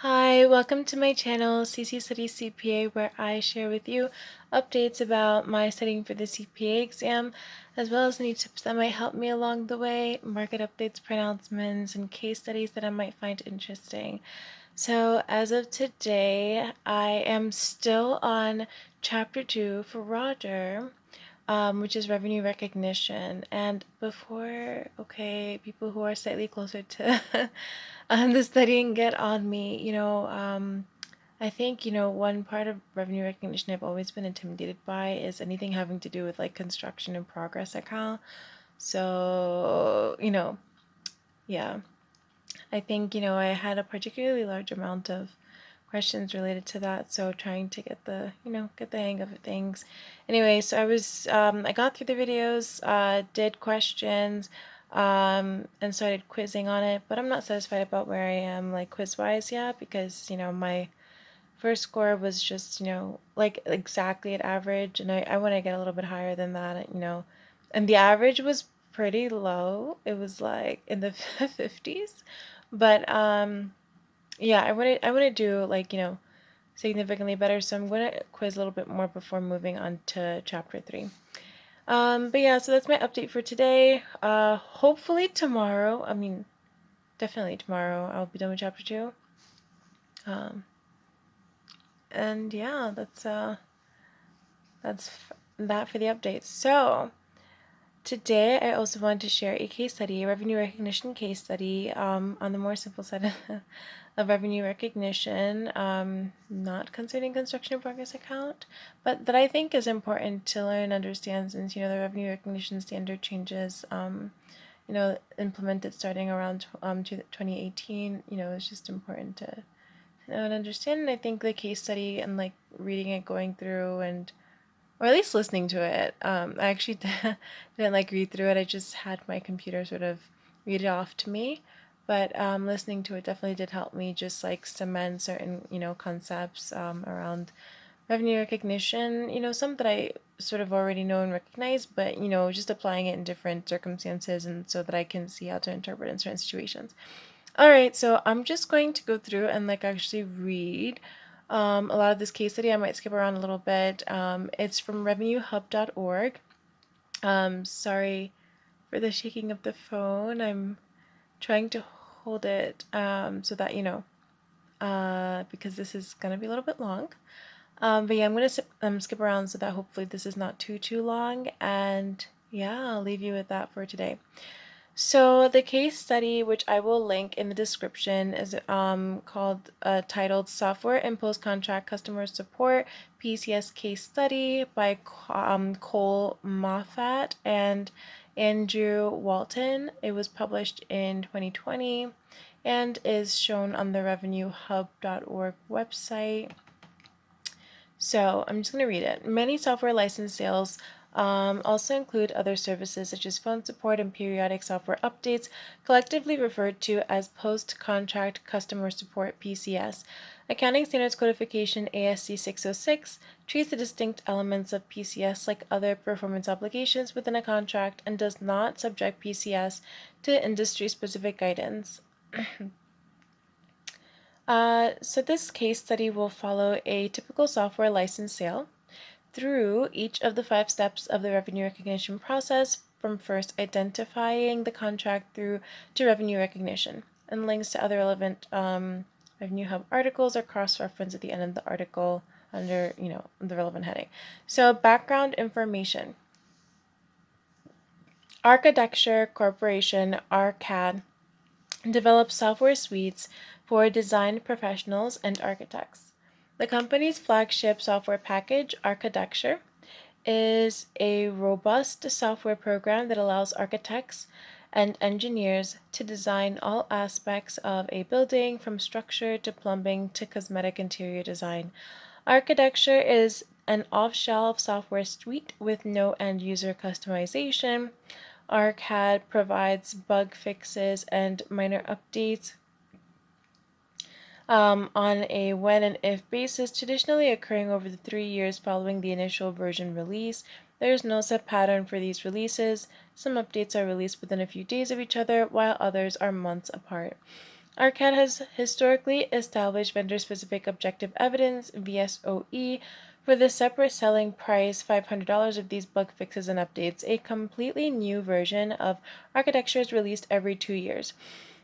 Hi, welcome to my channel, CC Study CPA, where I share with you updates about my studying for the CPA exam, as well as any tips that might help me along the way, market updates, pronouncements, and case studies that I might find interesting. So as of today, I am still on Chapter 2 for Roger, which is revenue recognition. And people who are slightly closer to the studying get on me, I think, one part of revenue recognition I've always been intimidated by is anything having to do with like construction and progress account. So, yeah, I think, I had a particularly large amount of questions related to that, so trying to get the hang of things. Anyway, so I got through the videos, did questions, and started quizzing on it, but I'm not satisfied about where I am like quiz wise yet, because my first score was just like exactly at average, and I want to get a little bit higher than that, and the average was pretty low. It was like in the 50s, but yeah, I want to do like, significantly better. So I'm going to quiz a little bit more before moving on to chapter 3. But yeah, so that's my update for today. Hopefully tomorrow, definitely tomorrow, I'll be done with chapter 2. And yeah, that's that for the updates. So today, I also wanted to share a case study, a revenue recognition case study, on the more simple side of revenue recognition, not concerning construction in progress account, but that I think is important to learn and understand, since the revenue recognition standard changes, implemented starting around 2018. It's just important to know and understand. And I think the case study and like reading it, going through, and or at least listening to it. I actually didn't like read through it. I just had my computer sort of read it off to me. But listening to it definitely did help me just like cement certain, concepts around revenue recognition. Some that I sort of already know and recognize, but, just applying it in different circumstances, and so that I can see how to interpret in certain situations. All right, so I'm just going to go through and like actually read a lot of this case study. I might skip around a little bit. It's from revenuehub.org. Sorry for the shaking of the phone. I'm trying to hold it so that, because this is going to be a little bit long. But yeah, I'm going to skip around so that hopefully this is not too long. And yeah, I'll leave you with that for today. So the case study, which I will link in the description, is titled Software and Post-Contract Customer Support PCS Case Study by Cole Moffat and Andrew Walton. It was published in 2020 and is shown on the revenuehub.org website. So I'm just going to read it. Many software license sales also include other services such as phone support and periodic software updates, collectively referred to as Post-Contract Customer Support (PCS). Accounting Standards Codification ASC 606 treats the distinct elements of PCS like other performance obligations within a contract and does not subject PCS to industry-specific guidance. So this case study will follow a typical software license sale through each of the 5 steps of the revenue recognition process, from first identifying the contract through to revenue recognition, and links to other relevant Revenue Hub articles are cross-referenced at the end of the article under, the relevant heading. So background information. Architecture Corporation, ARCAD, develops software suites for design professionals and architects. The company's flagship software package, Architecture, is a robust software program that allows architects and engineers to design all aspects of a building, from structure to plumbing to cosmetic interior design. Architecture is an off-shelf software suite with no end-user customization. ARCAD provides bug fixes and minor updates on a when and if basis, traditionally occurring over the 3 years following the initial version release. There is no set pattern for these releases. Some updates are released within a few days of each other, while others are months apart. ARCAD has historically established vendor-specific objective evidence, VSOE, for the separate selling price $500 of these bug fixes and updates. A completely new version of architecture is released every 2 years.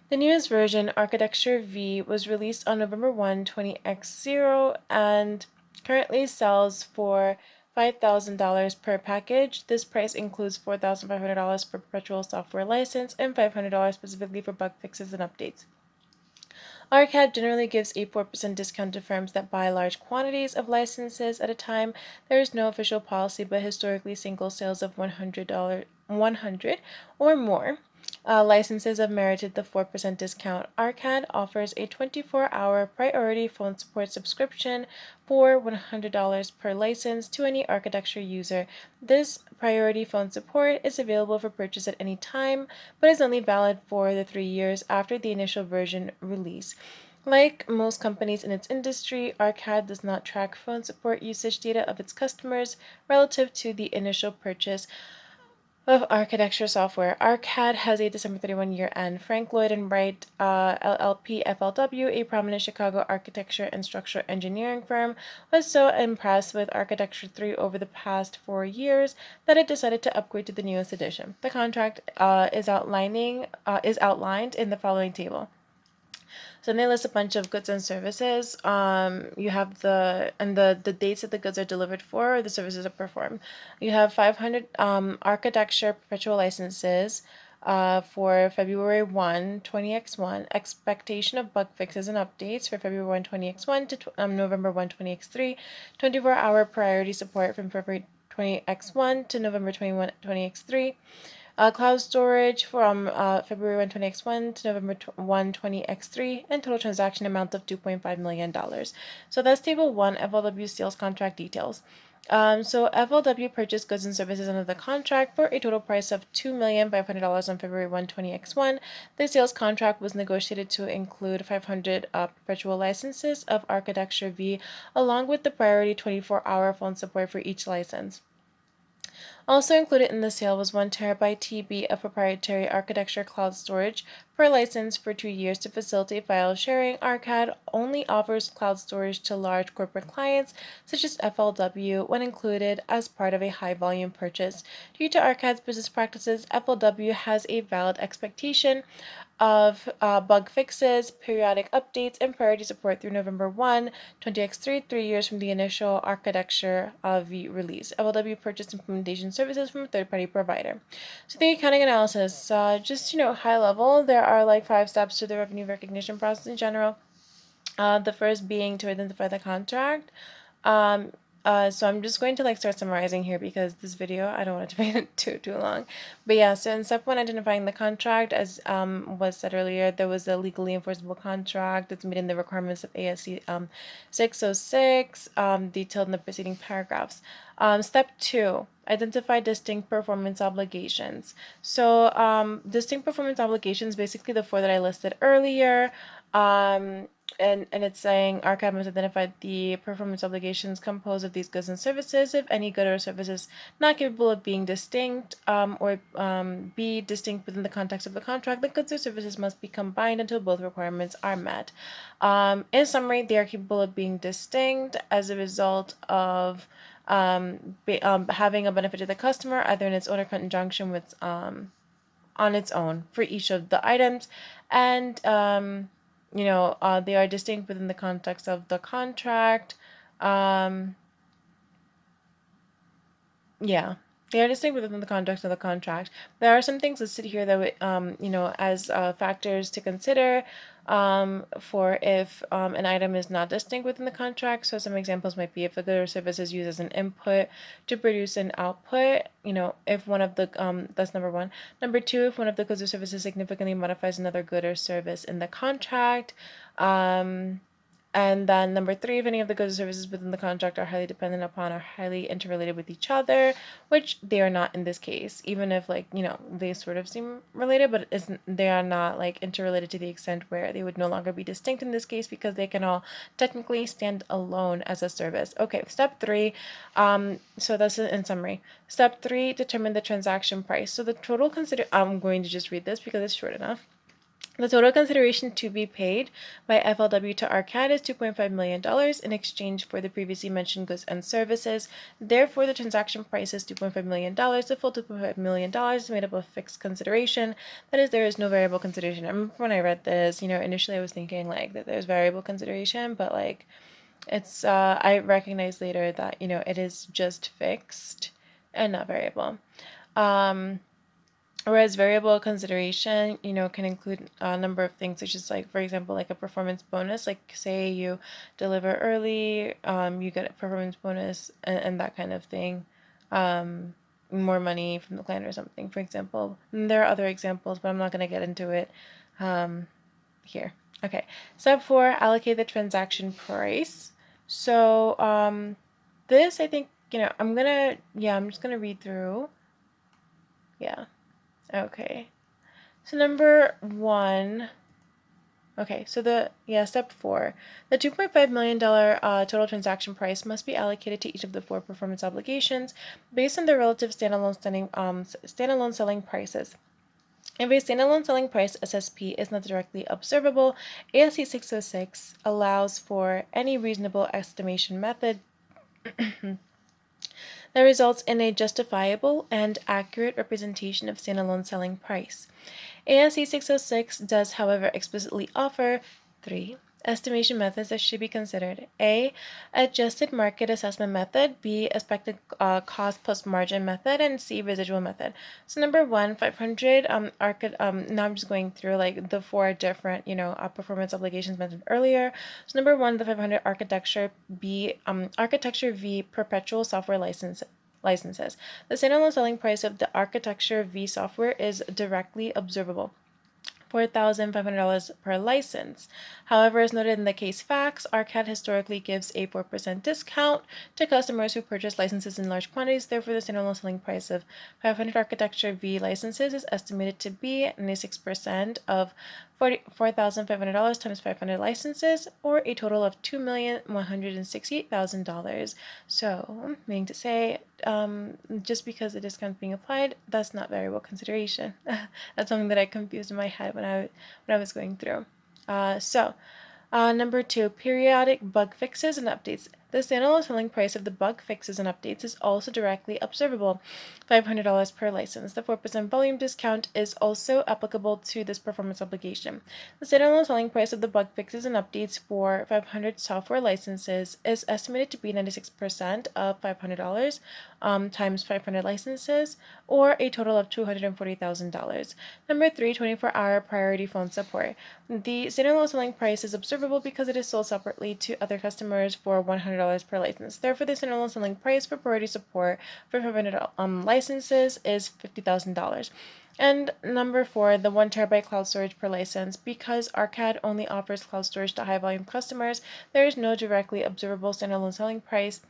The newest version, Architecture V, was released on November 1, 20X0 and currently sells for $5,000 per package. This price includes $4,500 for perpetual software license and $500 specifically for bug fixes and updates. ARCAD generally gives a 4% discount to firms that buy large quantities of licenses at a time. There is no official policy, but historically, single sales of $100 or more licenses have merited the 4% discount. ARCAD offers a 24-hour priority phone support subscription for $100 per license to any architecture user. This priority phone support is available for purchase at any time, but is only valid for the 3 years after the initial version release. Like most companies in its industry, ARCAD does not track phone support usage data of its customers relative to the initial purchase of architecture software. ARCAD has a December 31 year end. Frank Lloyd and Wright, LLP FLW, a prominent Chicago architecture and structural engineering firm, was so impressed with Architecture 3 over the past 4 years that it decided to upgrade to the newest edition. The contract is outlined in the following table. So they list a bunch of goods and services. You have the dates that the goods are delivered for, or the services are performed. You have 500 architecture perpetual licenses for February 1, 20X1, expectation of bug fixes and updates for February 1, 20X1 to November 1, 20X3, 24-hour priority support from February 20X1 to November 21, 20X3. Cloud storage from February 1, 20X1 to November 1, 20X3, and total transaction amount of $2.5 million. So that's table 1, FLW sales contract details. So FLW purchased goods and services under the contract for a total price of $2,500,000 on February 1, 20X1. The sales contract was negotiated to include 500 perpetual licenses of Architecture V, along with the priority 24-hour phone support for each license. Also included in the sale was 1 terabyte TB of proprietary architecture cloud storage per license for 2 years to facilitate file sharing. ARCAD only offers cloud storage to large corporate clients such as FLW when included as part of a high volume purchase. Due to ARCAD's business practices, FLW has a valid expectation of bug fixes, periodic updates, and priority support through November 1, 20X3, 3 years from the initial Architecture V release. FLW purchased implementation services from a third-party provider. So the accounting analysis, just, high level, there are like 5 steps to the revenue recognition process in general. The first being to identify the contract. So I'm just going to start summarizing here because this video, I don't want it to be too long. But yeah, so in step 1, identifying the contract, as was said earlier, there was a legally enforceable contract that's meeting the requirements of ASC 606, detailed in the preceding paragraphs. Step 2, identify distinct performance obligations. So distinct performance obligations, basically the 4 that I listed earlier. And it's saying ARCAD must identify the performance obligations composed of these goods and services. If any good or service is not capable of being distinct or be distinct within the context of the contract, the goods or services must be combined until both requirements are met. In summary, they are capable of being distinct as a result of having a benefit to the customer, either in its own or conjunction with on its own for each of the items, and they are distinct within the context of the contract. They are distinct within the context of the contract. There are some things listed here that, as factors to consider for if an item is not distinct within the contract. So some examples might be if the good or service is used as an input to produce an output, if one of the, that's number 1. Number 2, if one of the goods or services significantly modifies another good or service in the contract. And then number 3, if any of the goods or services within the contract are highly dependent upon or highly interrelated with each other, which they are not in this case, even if they sort of seem related, but they are not interrelated to the extent where they would no longer be distinct in this case because they can all technically stand alone as a service. Okay, step 3, so that's in summary. Step 3, determine the transaction price. So the total I'm going to just read this because it's short enough. The total consideration to be paid by FLW to Arcad is $2.5 million in exchange for the previously mentioned goods and services. Therefore, the transaction price is $2.5 million. The full $2.5 million is made up of fixed consideration. That is, there is no variable consideration. I remember when I read this, initially I was thinking like that there's variable consideration, but like it's, I recognized later that, it is just fixed and not variable. Whereas variable consideration, can include a number of things, such as like, for example, like a performance bonus. Like say you deliver early, you get a performance bonus and that kind of thing. More money from the client or something, for example. And there are other examples, but I'm not going to get into it here. Okay, step 4, allocate the transaction price. So this, I think, I'm just going to read through. Yeah. Okay. So number 1, okay, so step 4, the $2.5 million total transaction price must be allocated to each of the 4 performance obligations based on their relative standalone selling prices. If a standalone selling price SSP is not directly observable, ASC 606 allows for any reasonable estimation method that results in a justifiable and accurate representation of standalone selling price. ASC 606 does, however, explicitly offer 3 estimation methods that should be considered. A, adjusted market assessment method. B, expected cost plus margin method. And C, residual method. So number 1, 500, now I'm just going through like the 4 different, performance obligations mentioned earlier. So number 1, the 500 architecture. B, architecture V, perpetual software licenses. The standalone selling price of the architecture V software is directly observable. $4,500 per license. However, as noted in the case facts, Arcad historically gives a 4% discount to customers who purchase licenses in large quantities. Therefore, the standalone selling price of 500 Architecture V licenses is estimated to be 96% of $4,500 times 500 licenses, or a total of $2,168,000. So, meaning to say, just because the discount's being applied, that's not variable consideration. That's something that I confused in my head when I was going through. Number 2, periodic bug fixes and updates. The standalone selling price of the bug fixes and updates is also directly observable, $500 per license. The 4% volume discount is also applicable to this performance obligation. The standalone selling price of the bug fixes and updates for 500 software licenses is estimated to be 96% of $500 times 500 licenses, or a total of $240,000. Number 3, 24-hour priority phone support. The standalone selling price is observable because it is sold separately to other customers for $100 per license. Therefore, the standalone selling price for priority support for 500 licenses is $50,000. And number 4, the 1 terabyte cloud storage per license. Because Arcad only offers cloud storage to high volume customers, there is no directly observable standalone selling price,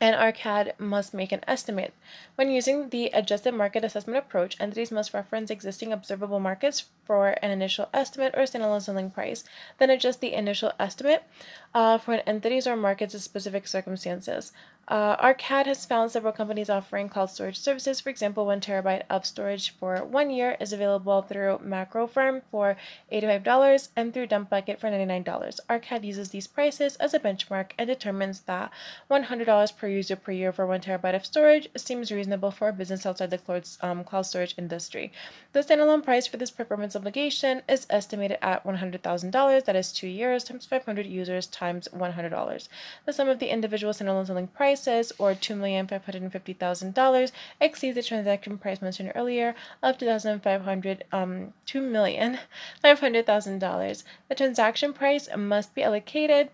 and Arcad must make an estimate. When using the adjusted market assessment approach, entities must reference existing observable markets for an initial estimate or standalone selling price, then adjust the initial estimate for an entity's or market's specific circumstances. Arcad has found several companies offering cloud storage services. For example, 1 terabyte of storage for 1 year is available through MacroFirm for $85 and through DumpBucket for $99. Arcad uses these prices as a benchmark and determines that $100 per user per year for 1 terabyte of storage seems reasonable for a business outside the cloud storage industry. The standalone price for this performance obligation is estimated at $100,000, that is 2 years times 500 users times $100. The sum of the individual standalone selling prices, or $2,550,000, exceeds the transaction price mentioned earlier of $2,500,000. The transaction price must be allocated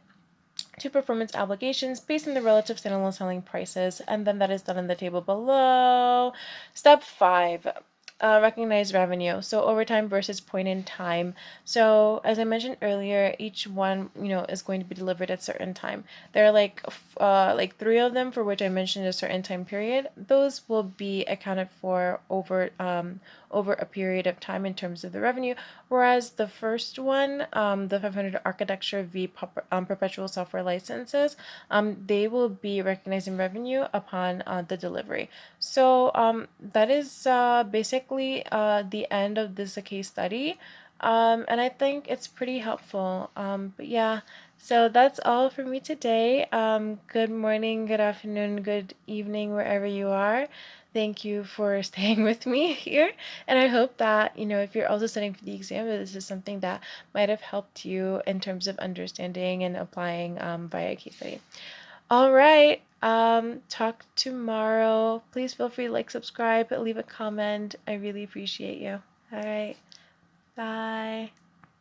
to performance obligations based on the relative standalone selling prices, and then that is done in the table below. Step 5. Recognize revenue. So overtime versus point in time. So as I mentioned earlier, each one is going to be delivered at a certain time. There are like 3 of them for which I mentioned a certain time period. Those will be accounted for over a period of time in terms of the revenue, whereas the first one, the 500 Architecture V perpetual software licenses, they will be recognizing revenue upon the delivery. So that is basically the end of this case study. And I think it's pretty helpful. But yeah, so that's all for me today. Good morning, good afternoon, good evening, wherever you are. Thank you for staying with me here. And I hope that, if you're also studying for the exam, that this is something that might have helped you in terms of understanding and applying via case study. All right. Talk tomorrow. Please feel free to subscribe, leave a comment. I really appreciate you. All right. Bye.